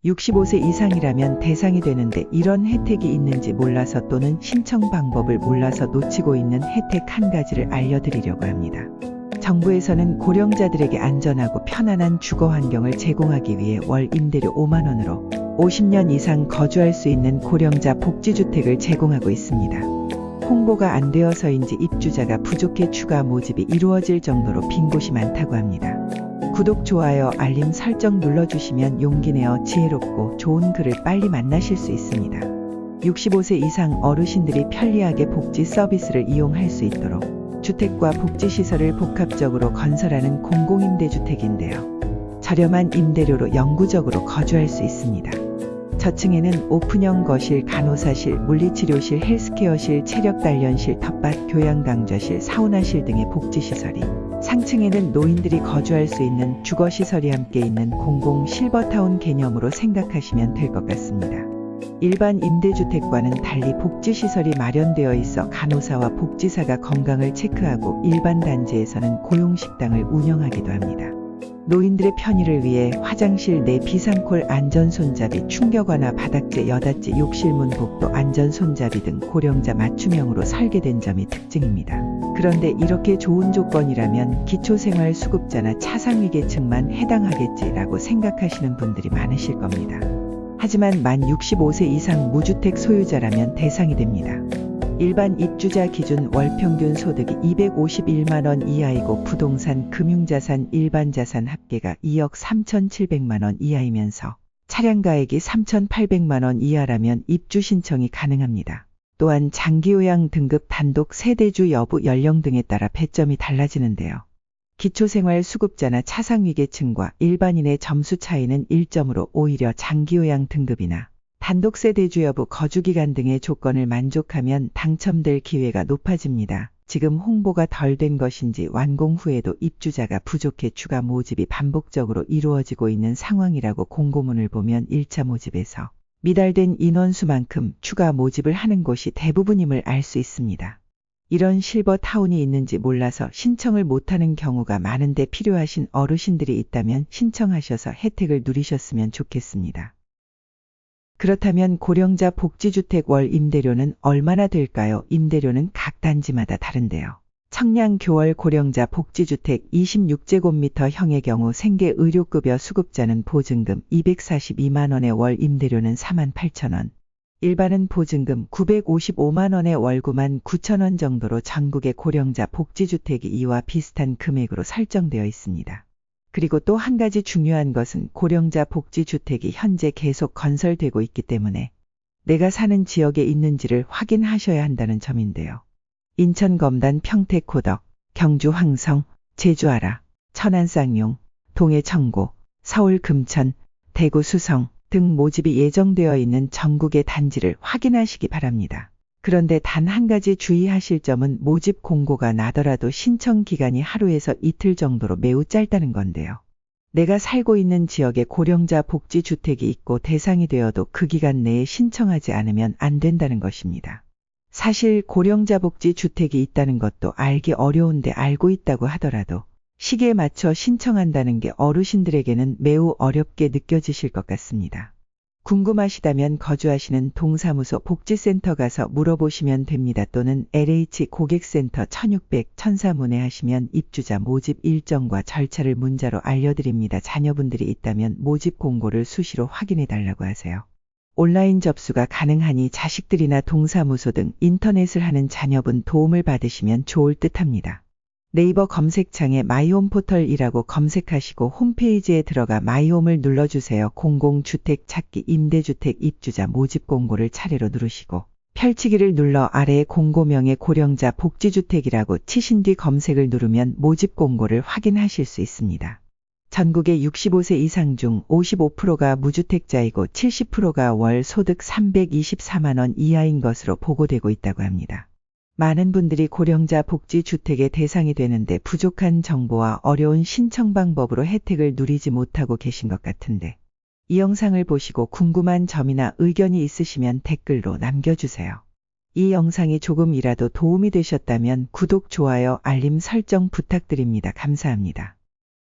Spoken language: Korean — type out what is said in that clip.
65세 이상이라면 대상이 되는데 이런 혜택이 있는지 몰라서 또는 신청 방법을 몰라서 놓치고 있는 혜택 한 가지를 알려드리려고 합니다. 정부에서는 고령자들에게 안전하고 편안한 주거 환경을 제공하기 위해 월 임대료 5만 원으로 50년 이상 거주할 수 있는 고령자 복지주택을 제공하고 있습니다. 홍보가 안 되어서인지 입주자가 부족해 추가 모집이 이루어질 정도로 빈 곳이 많다고 합니다. 구독, 좋아요, 알림 설정 눌러주시면 용기 내어 지혜롭고 좋은 글을 빨리 만나실 수 있습니다. 65세 이상 어르신들이 편리하게 복지 서비스를 이용할 수 있도록 주택과 복지시설을 복합적으로 건설하는 공공임대주택인데요. 저렴한 임대료로 영구적으로 거주할 수 있습니다. 저층에는 오픈형 거실, 간호사실, 물리치료실, 헬스케어실, 체력단련실, 텃밭, 교양강좌실, 사우나실 등의 복지시설이, 상층에는 노인들이 거주할 수 있는 주거시설이 함께 있는 공공 실버타운 개념으로 생각하시면 될 것 같습니다. 일반 임대주택과는 달리 복지시설이 마련되어 있어 간호사와 복지사가 건강을 체크하고 일반 단지에서는 고용식당을 운영하기도 합니다. 노인들의 편의를 위해 화장실 내 비상콜 안전손잡이, 충격완화 바닥재, 여닫지, 욕실문 복도 안전손잡이 등 고령자 맞춤형으로 설계된 점이 특징입니다. 그런데 이렇게 좋은 조건이라면 기초생활수급자나 차상위계층만 해당하겠지라고 생각하시는 분들이 많으실 겁니다. 하지만 만 65세 이상 무주택 소유자라면 대상이 됩니다. 일반 입주자 기준 월 평균 소득이 251만원 이하이고 부동산, 금융자산, 일반자산 합계가 2억 3,700만원 이하이면서 차량가액이 3,800만원 이하라면 입주 신청이 가능합니다. 또한 장기요양 등급, 단독 세대주 여부, 연령 등에 따라 배점이 달라지는데요. 기초생활수급자나 차상위계층과 일반인의 점수 차이는 1점으로 오히려 장기요양 등급이나 단독세대주 여부, 거주기간 등의 조건을 만족하면 당첨될 기회가 높아집니다. 지금 홍보가 덜 된 것인지 완공 후에도 입주자가 부족해 추가 모집이 반복적으로 이루어지고 있는 상황이라고 공고문을 보면 1차 모집에서 미달된 인원수만큼 추가 모집을 하는 곳이 대부분임을 알 수 있습니다. 이런 실버타운이 있는지 몰라서 신청을 못하는 경우가 많은데 필요하신 어르신들이 있다면 신청하셔서 혜택을 누리셨으면 좋겠습니다. 그렇다면 고령자 복지주택 월 임대료는 얼마나 될까요? 임대료는 각 단지마다 다른데요. 청량 교월 고령자 복지주택 26제곱미터형의 경우 생계 의료급여 수급자는 보증금 242만원에 월 임대료는 48,000원, 일반은 보증금 955만원에 월 99,000원 정도로 전국의 고령자 복지주택이 이와 비슷한 금액으로 설정되어 있습니다. 그리고 또 한 가지 중요한 것은 고령자 복지주택이 현재 계속 건설되고 있기 때문에 내가 사는 지역에 있는지를 확인하셔야 한다는 점인데요. 인천 검단, 평택 고덕, 경주 황성, 제주 아라, 천안 쌍용, 동해 청고, 서울 금천, 대구 수성 등 모집이 예정되어 있는 전국의 단지를 확인하시기 바랍니다. 그런데 단 한 가지 주의하실 점은 모집 공고가 나더라도 신청 기간이 하루에서 이틀 정도로 매우 짧다는 건데요. 내가 살고 있는 지역에 고령자 복지주택이 있고 대상이 되어도 그 기간 내에 신청하지 않으면 안 된다는 것입니다. 사실 고령자 복지주택이 있다는 것도 알기 어려운데 알고 있다고 하더라도 시기에 맞춰 신청한다는 게 어르신들에게는 매우 어렵게 느껴지실 것 같습니다. 궁금하시다면 거주하시는 동사무소 복지센터 가서 물어보시면 됩니다. 또는 LH 고객센터 1600-1004 문의하시면 입주자 모집 일정과 절차를 문자로 알려드립니다. 자녀분들이 있다면 모집 공고를 수시로 확인해 달라고 하세요. 온라인 접수가 가능하니 자식들이나 동사무소 등 인터넷을 하는 자녀분 도움을 받으시면 좋을 듯합니다. 네이버 검색창에 마이홈 포털이라고 검색하시고 홈페이지에 들어가 마이홈을 눌러주세요. 공공주택 찾기, 임대주택 입주자 모집 공고를 차례로 누르시고 펼치기를 눌러 아래에 공고명에 고령자 복지주택이라고 치신 뒤 검색을 누르면 모집 공고를 확인하실 수 있습니다. 전국의 65세 이상 중 55%가 무주택자이고 70%가 월 소득 324만원 이하인 것으로 보고되고 있다고 합니다. 많은 분들이 고령자 복지주택의 대상이 되는데 부족한 정보와 어려운 신청 방법으로 혜택을 누리지 못하고 계신 것 같은데 이 영상을 보시고 궁금한 점이나 의견이 있으시면 댓글로 남겨주세요. 이 영상이 조금이라도 도움이 되셨다면 구독, 좋아요, 알림 설정 부탁드립니다. 감사합니다.